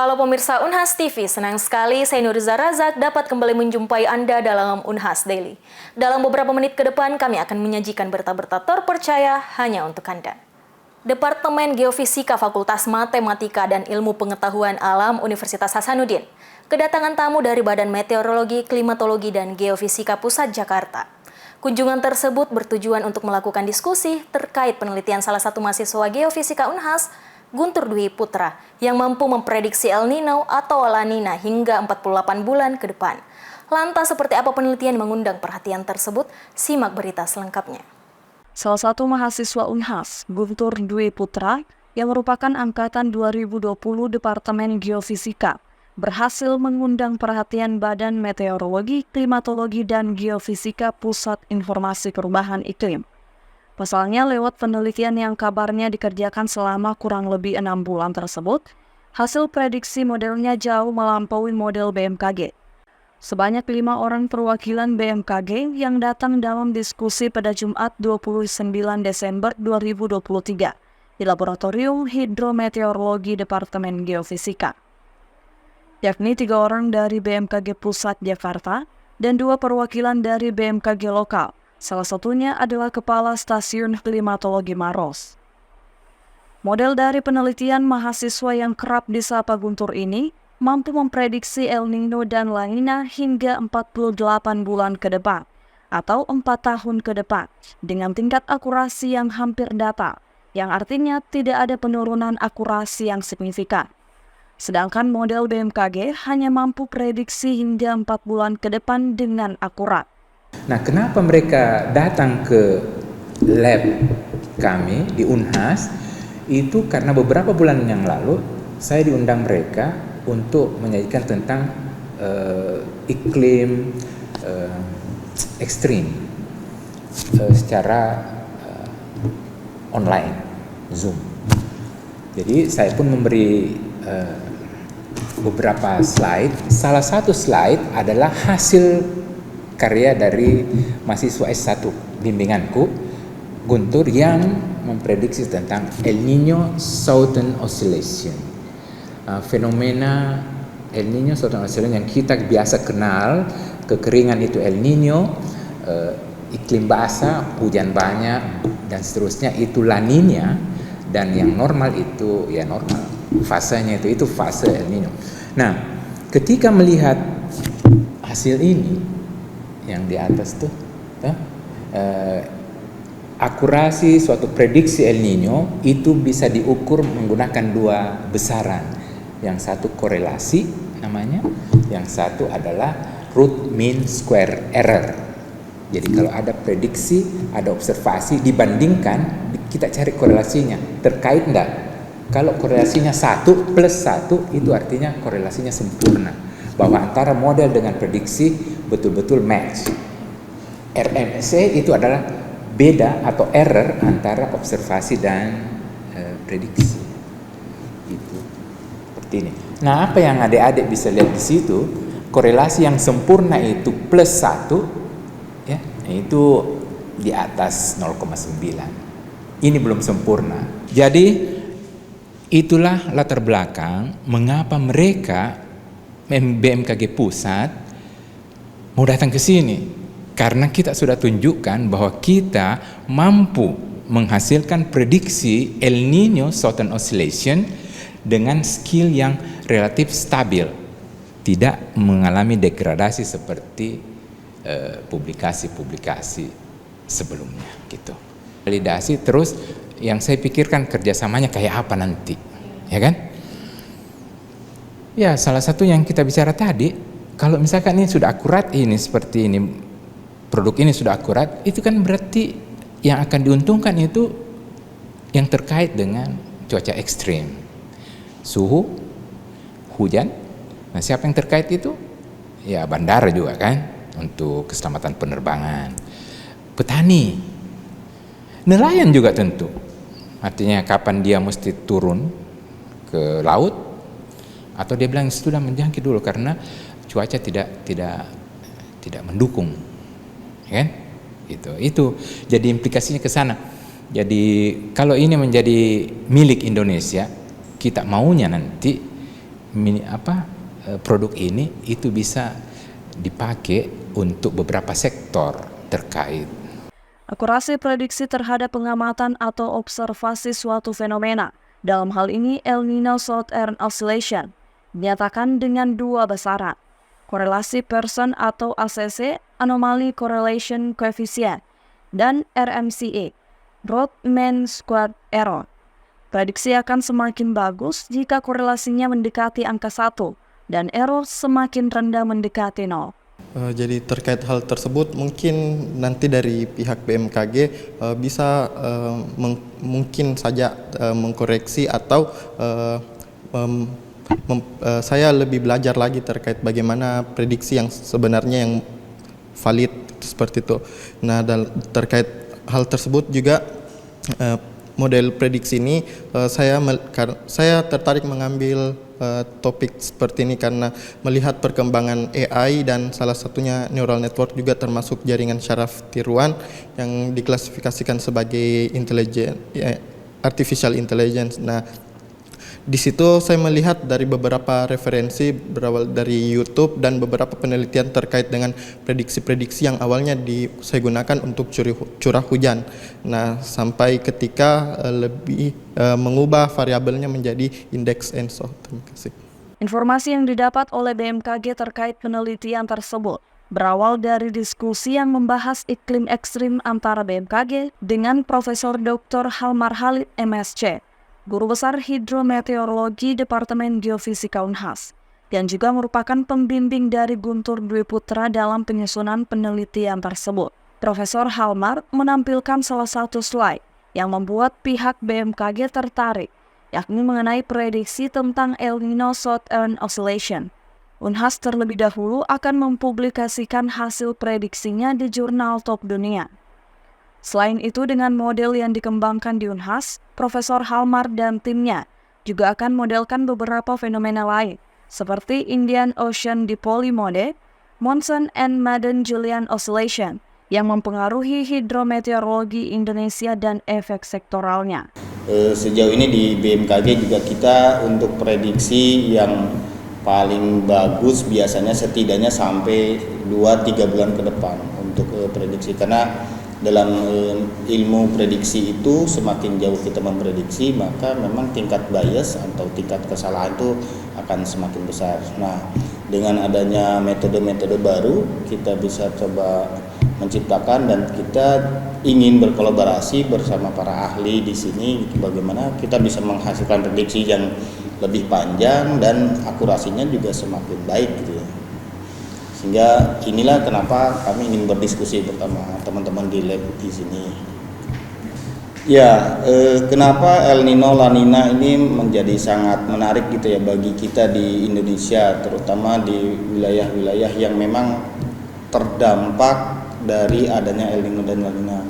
Halo pemirsa Unhas TV, senang sekali saya Nuriza Razak dapat kembali menjumpai Anda dalam Unhas Daily. Dalam beberapa menit ke depan kami akan menyajikan berita-berita terpercaya hanya untuk Anda. Departemen Geofisika Fakultas Matematika dan Ilmu Pengetahuan Alam Universitas Hasanuddin kedatangan tamu dari Badan Meteorologi, Klimatologi, dan Geofisika Pusat Jakarta. Kunjungan tersebut bertujuan untuk melakukan diskusi terkait penelitian salah satu mahasiswa geofisika Unhas, Guntur Dwi Putra, yang mampu memprediksi El Nino atau La Nina hingga 48 bulan ke depan. Lantas seperti apa penelitian yang mengundang perhatian tersebut? Simak berita selengkapnya. Salah satu mahasiswa Unhas, Guntur Dwi Putra, yang merupakan angkatan 2020 Departemen Geofisika, berhasil mengundang perhatian Badan Meteorologi, Klimatologi, dan Geofisika Pusat Informasi Perubahan Iklim. Pasalnya, lewat penelitian yang kabarnya dikerjakan selama kurang lebih 6 bulan tersebut, hasil prediksi modelnya jauh melampaui model BMKG. Sebanyak 5 orang perwakilan BMKG yang datang dalam diskusi pada Jumat 29 Desember 2023 di Laboratorium Hidrometeorologi Departemen Geofisika, yakni 3 orang dari BMKG Pusat Jakarta dan 2 perwakilan dari BMKG lokal. Salah satunya adalah Kepala Stasiun Klimatologi Maros. Model dari penelitian mahasiswa yang kerap disapa Guntur ini mampu memprediksi El Nino dan La Nina hingga 48 bulan ke depan atau 4 tahun ke depan dengan tingkat akurasi yang hampir datar, yang artinya tidak ada penurunan akurasi yang signifikan. Sedangkan model BMKG hanya mampu prediksi hingga 4 bulan ke depan dengan akurat. Nah, kenapa mereka datang ke lab kami di Unhas? Itu karena beberapa bulan yang lalu saya diundang mereka untuk menyajikan tentang iklim ekstrim secara online, Zoom. Jadi saya pun memberi beberapa slide. Salah satu slide adalah hasil karya dari mahasiswa S1 bimbinganku, Guntur, yang memprediksi tentang El Nino Southern Oscillation. Fenomena El Nino Southern Oscillation yang kita biasa kenal, kekeringan itu El Nino, iklim basah, hujan banyak, dan seterusnya itu La Nina, dan yang normal itu ya normal. Fasenya itu fase El Nino. Nah, ketika melihat hasil ini, yang di atas tuh, akurasi suatu prediksi El Nino itu bisa diukur menggunakan 2 besaran. Yang satu korelasi namanya, yang satu adalah root mean square error. Jadi kalau ada prediksi, ada observasi, dibandingkan, kita cari korelasinya, terkait enggak? Kalau korelasinya 1 plus 1 itu artinya korelasinya sempurna, bahwa antara model dengan prediksi betul-betul match. RMSE itu adalah beda atau error antara observasi dan prediksi. Itu seperti ini. Nah, apa yang adik-adik bisa lihat di situ, korelasi yang sempurna itu plus 1, ya, itu di atas 0,9. Ini belum sempurna. Jadi itulah latar belakang mengapa mereka BMKG Pusat mau datang ke sini, karena kita sudah tunjukkan bahwa kita mampu menghasilkan prediksi El Nino Southern Oscillation dengan skill yang relatif stabil, tidak mengalami degradasi seperti publikasi-publikasi sebelumnya gitu. Validasi terus, yang saya pikirkan kerjasamanya kayak apa nanti, ya kan? Ya, salah satu yang kita bicara tadi, kalau misalkan ini sudah akurat, ini seperti ini, produk ini sudah akurat, itu kan berarti yang akan diuntungkan itu yang terkait dengan cuaca ekstrim, suhu, hujan. Nah, siapa yang terkait itu? Ya, bandara juga kan, untuk keselamatan penerbangan. Petani, nelayan juga tentu. Artinya kapan dia mesti turun ke laut, atau dia bilang sudah menjangkit dulu karena cuaca tidak mendukung, ya kan? Itu jadi implikasinya ke sana. Jadi kalau ini menjadi milik Indonesia, kita maunya nanti produk ini itu bisa dipakai untuk beberapa sektor terkait. Akurasi prediksi terhadap pengamatan atau observasi suatu fenomena, dalam hal ini El Nino Southern Oscillation, dinyatakan dengan dua besaran. Korelasi Pearson atau ACC, Anomaly Correlation Coefficient, dan RMCE, Root Mean Squared Error. Prediksi akan semakin bagus jika korelasinya mendekati angka 1 dan error semakin rendah mendekati 0. Jadi terkait hal tersebut mungkin nanti dari pihak BMKG bisa mungkin saja mengkoreksi atau saya lebih belajar lagi terkait bagaimana prediksi yang sebenarnya yang valid seperti itu. Nah, terkait hal tersebut juga model prediksi ini saya tertarik mengambil topik seperti ini karena melihat perkembangan AI dan salah satunya neural network juga termasuk jaringan syaraf tiruan yang diklasifikasikan sebagai artificial intelligence. Nah, di situ saya melihat dari beberapa referensi berawal dari YouTube dan beberapa penelitian terkait dengan prediksi-prediksi yang awalnya saya gunakan untuk curah hujan. Nah, sampai ketika lebih mengubah variabelnya menjadi indeks ENSO. Terima kasih. Informasi yang didapat oleh BMKG terkait penelitian tersebut berawal dari diskusi yang membahas iklim ekstrim antara BMKG dengan Profesor Dr. Halmar Khalid MSc, Guru Besar Hidrometeorologi Departemen Geofisika Unhas, yang juga merupakan pembimbing dari Guntur Dwi Putra dalam penyusunan penelitian tersebut. Profesor Halmar menampilkan salah satu slide yang membuat pihak BMKG tertarik, yakni mengenai prediksi tentang El Nino Southern Oscillation. Unhas terlebih dahulu akan mempublikasikan hasil prediksinya di jurnal top dunia. Selain itu, dengan model yang dikembangkan di Unhas, Profesor Halmar dan timnya juga akan modelkan beberapa fenomena lain, seperti Indian Ocean Dipole Mode, Monsoon and Madden-Julian Oscillation, yang mempengaruhi hidrometeorologi Indonesia dan efek sektoralnya. Sejauh ini di BMKG juga kita untuk prediksi yang paling bagus biasanya setidaknya sampai 2-3 bulan ke depan untuk prediksi, karena dalam ilmu prediksi itu semakin jauh kita memprediksi maka memang tingkat bias atau tingkat kesalahan itu akan semakin besar. Nah, dengan adanya metode-metode baru kita bisa coba menciptakan dan kita ingin berkolaborasi bersama para ahli di sini bagaimana kita bisa menghasilkan prediksi yang lebih panjang dan akurasinya juga semakin baik gitu ya. Sehingga inilah kenapa kami ingin berdiskusi bersama teman-teman di lab di sini. Ya, kenapa El Nino La Nina ini menjadi sangat menarik gitu ya bagi kita di Indonesia, terutama di wilayah-wilayah yang memang terdampak dari adanya El Nino dan La Nina.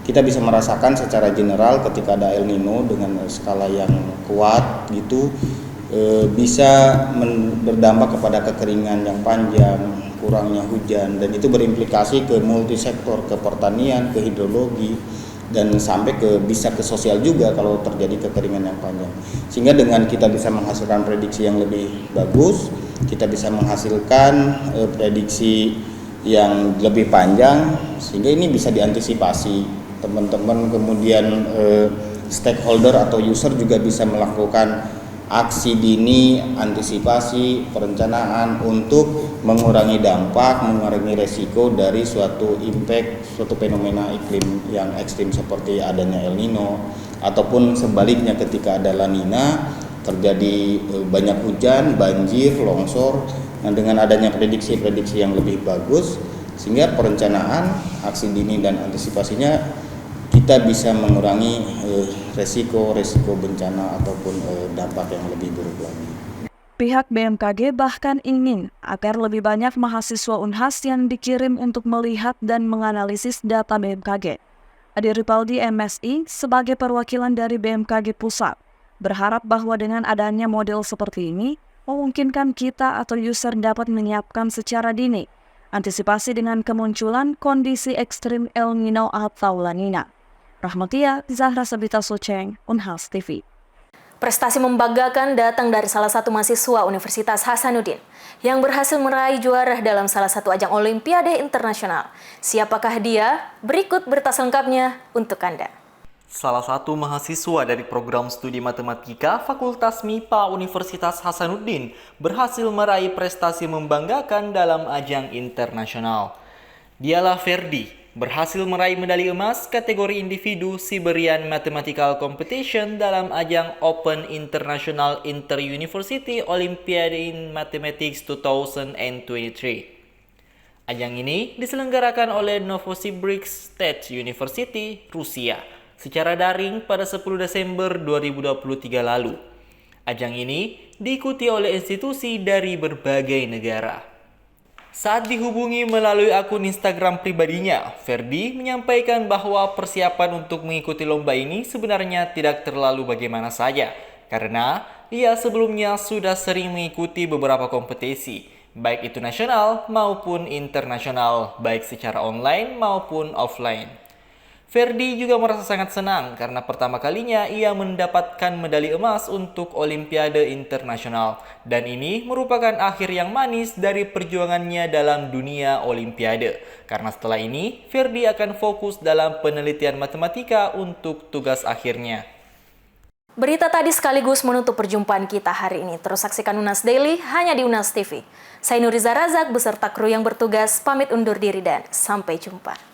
Kita bisa merasakan secara general ketika ada El Nino dengan skala yang kuat gitu, bisa berdampak kepada kekeringan yang panjang, kurangnya hujan, dan itu berimplikasi ke multisektor, ke pertanian, ke hidrologi, dan sampai bisa ke sosial juga kalau terjadi kekeringan yang panjang. Sehingga dengan kita bisa menghasilkan prediksi yang lebih bagus, kita bisa menghasilkan prediksi yang lebih panjang, sehingga ini bisa diantisipasi. Teman-teman kemudian stakeholder atau user juga bisa melakukan aksi dini, antisipasi, perencanaan untuk mengurangi dampak, mengurangi resiko dari suatu impact, suatu fenomena iklim yang ekstrim seperti adanya El Nino, ataupun sebaliknya ketika ada La Nina terjadi banyak hujan, banjir, longsor. Nah, dengan adanya prediksi-prediksi yang lebih bagus, sehingga perencanaan, aksi dini dan antisipasinya kita bisa mengurangi resiko bencana ataupun dampak yang lebih buruk lagi. Pihak BMKG bahkan ingin agar lebih banyak mahasiswa Unhas yang dikirim untuk melihat dan menganalisis data BMKG. Adi Ripaldi MSI sebagai perwakilan dari BMKG Pusat berharap bahwa dengan adanya model seperti ini memungkinkan kita atau user dapat menyiapkan secara dini antisipasi dengan kemunculan kondisi ekstrim El Nino atau La Nina. Rahmatia Zahra Sabita Soceng, Unhas TV. Prestasi membanggakan datang dari salah satu mahasiswa Universitas Hasanuddin yang berhasil meraih juara dalam salah satu ajang Olimpiade Internasional. Siapakah dia? Berikut berita selengkapnya untuk Anda. Salah satu mahasiswa dari program studi matematika Fakultas MIPA Universitas Hasanuddin berhasil meraih prestasi membanggakan dalam ajang internasional. Dialah Ferdi, berhasil meraih medali emas kategori individu Siberian Mathematical Competition dalam ajang Open International Inter-University Olympiad in Mathematics 2023. Ajang ini diselenggarakan oleh Novosibirsk State University, Rusia, secara daring pada 10 Desember 2023 lalu. Ajang ini diikuti oleh institusi dari berbagai negara. Saat dihubungi melalui akun Instagram pribadinya, Ferdi menyampaikan bahwa persiapan untuk mengikuti lomba ini sebenarnya tidak terlalu bagaimana saja, karena ia sebelumnya sudah sering mengikuti beberapa kompetisi, baik itu nasional maupun internasional, baik secara online maupun offline. Ferdi juga merasa sangat senang karena pertama kalinya ia mendapatkan medali emas untuk Olimpiade Internasional, dan ini merupakan akhir yang manis dari perjuangannya dalam dunia Olimpiade. Karena setelah ini, Ferdi akan fokus dalam penelitian matematika untuk tugas akhirnya. Berita tadi sekaligus menutup perjumpaan kita hari ini. Terus saksikan Unas Daily hanya di Unas TV. Saya Nuriza Razak beserta kru yang bertugas pamit undur diri dan sampai jumpa.